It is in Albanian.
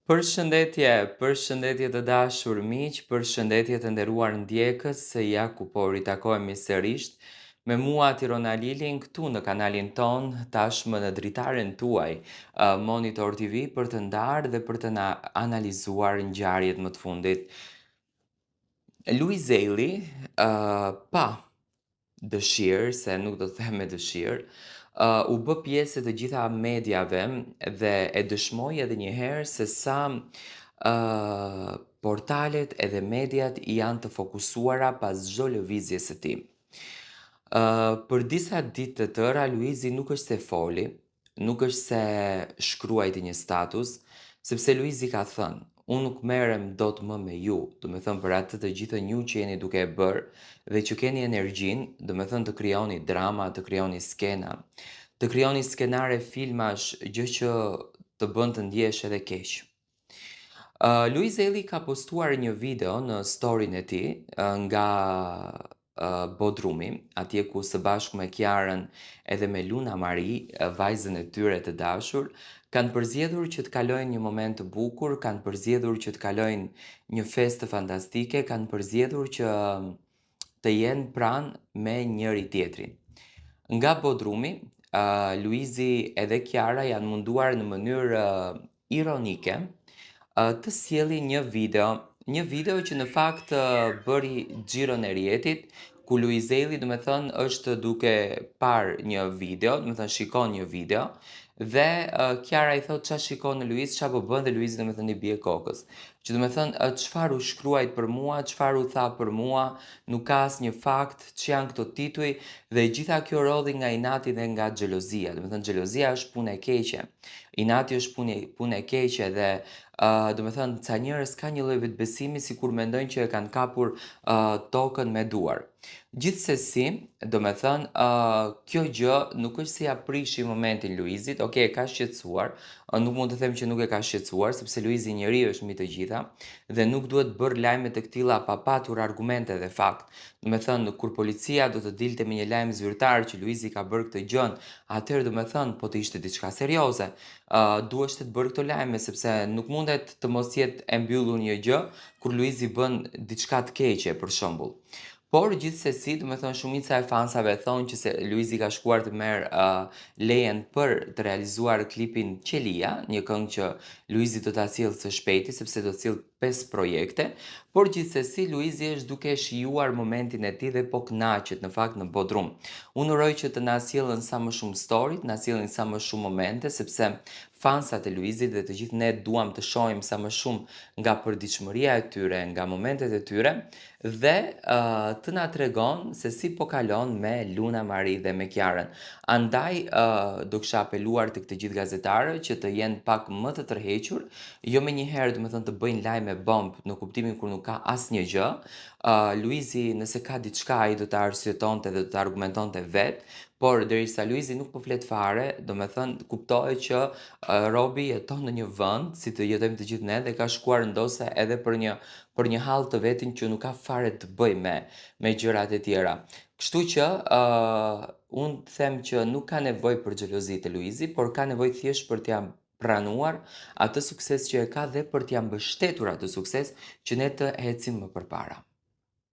Përshëndetje të dashur miq, përshëndetje të nderuar ndjekës, se ja ku po ritakohemi sërish me mua Tirona Lilin këtu në kanalin ton, tashmë në dritaren tuaj, Monitor TV, për të ndarë dhe për të na analizuar ngjarjet më të fundit. Luizeli, pa dëshirë, se nuk do të them me dëshirë, u bë pjesë e të gjitha mediave dhe e dëshmoi edhe një herë se sa portalet edhe mediat janë të fokusuara pas çdo lëvizjes së tij. Për disa ditë të tëra Luizi nuk është se foli, nuk është se shkruajti një status, sepse Luizi ka thënë: "Unë nuk merrem dot më me ju", do me thënë për atë të gjithën ju që jeni duke e bërë dhe që keni energjinë, do me thënë të krijoni drama, të krijoni skena, të krijoni skenare filmash, gjë që të bën të ndjesh edhe keq. Luiz Eli ka postuar një video në storin e tij nga Bodrumi, atje ku së bashku me Kiarën edhe me Luna Mari, vajzën e tyre të dashur, kanë përzgjedhur që të kalojnë një moment të bukur, kanë përzgjedhur që të kalojnë një festë fantastike, kanë përzgjedhur që të jenë pranë me njëri tjetrin. Nga Bodrumi, Luizi edhe Kiara janë munduar në mënyrë ironike të sjellin një video që në fakt bëri xhiron e rrjetit, ku Luizeli do me thënë është duke parë një video, do me thënë shikon një video, dhe Kiara i thot ç'a shikon në Luiz, ç'a po bën, dhe Luizi do me thënë i bie kokës. Që do me thënë çfarë u shkruajt për mua, çfarë u tha për mua, nuk ka asnjë fakt, ç'janë këto tituj, dhe gjitha kjo rodhi nga inati dhe nga xhelozia. Do me thënë xhelozia është punë e keqe. Inati është punë e keqe dhe do me thënë ca njerëz ka një lloj vetbesimi sikur mendojnë që e kanë kapur tokën me duar. Gjithsesi, do me thënë, kjo gjë nuk është se ja prishi momentin Luizit, e ka shqetësuar, nuk mund të them që nuk e ka shqetësuar, sepse Luizi njeri është mbi të gjitha, dhe nuk duhet bërë lajme të këtilla pa patur argumente dhe fakt. Do me thënë, kur policia do të dilte me një lajm zyrtar që Luizi ka bërë këtë gjën, atëherë do me thënë, po të ishte diçka serioze, duheshte të bërë këto lajme, sepse nuk mundet të mos jetë e mbyllur një gjë kur Luizi bën diçka të keqe, për shembull. Por gjithsesi, do me thënë, shumica e fansave thonë që se Luizi ka shkuar të merr lejen për të realizuar klipin Qelia, një këngë që Luizi do ta sjellë së shpejti, sepse do të sjellë 5 projekte, por gjithsesi Luizi është duke shijuar momentin e tij dhe po kënaqet në fakt në Bodrum. Unë uroj që të na sjellën sa më shumë story, të na sjellin sa më shumë momente, sepse fansat e Luizit dhe të gjithë ne duam të shohim sa më shumë nga përditshmëria e tyre, nga momentet e tyre, dhe të na tregon se si po kalon me Luna Mari dhe me Kiarën. Andaj do kisha apeluar tek të gjithë gazetarët që të jenë pak më të tërhequr, jo menjëherë do të thënë të bëjnë lajme bomb në kuptimin kur nuk ka asnjë gjë. Luizi nëse ka diçka ai do ta arsyetonte dhe do ta argumentonte vet, por derisa Luizi nuk po flet fare, do me thënë kuptohet që Robi jeton në një vend, si të jetojmë të gjithë ne, dhe ka shkuar ndoshta edhe për një hall të vetin që nuk ka fare të bëjë me gjërat e tjera. Kështu që unë them që nuk ka nevojë për xhelozi te Luizi, por ka nevojë thjesht për t'ia pranuar atë sukses që e ka dhe për t'ia mbështetur atë sukses që ne të ecim më përpara.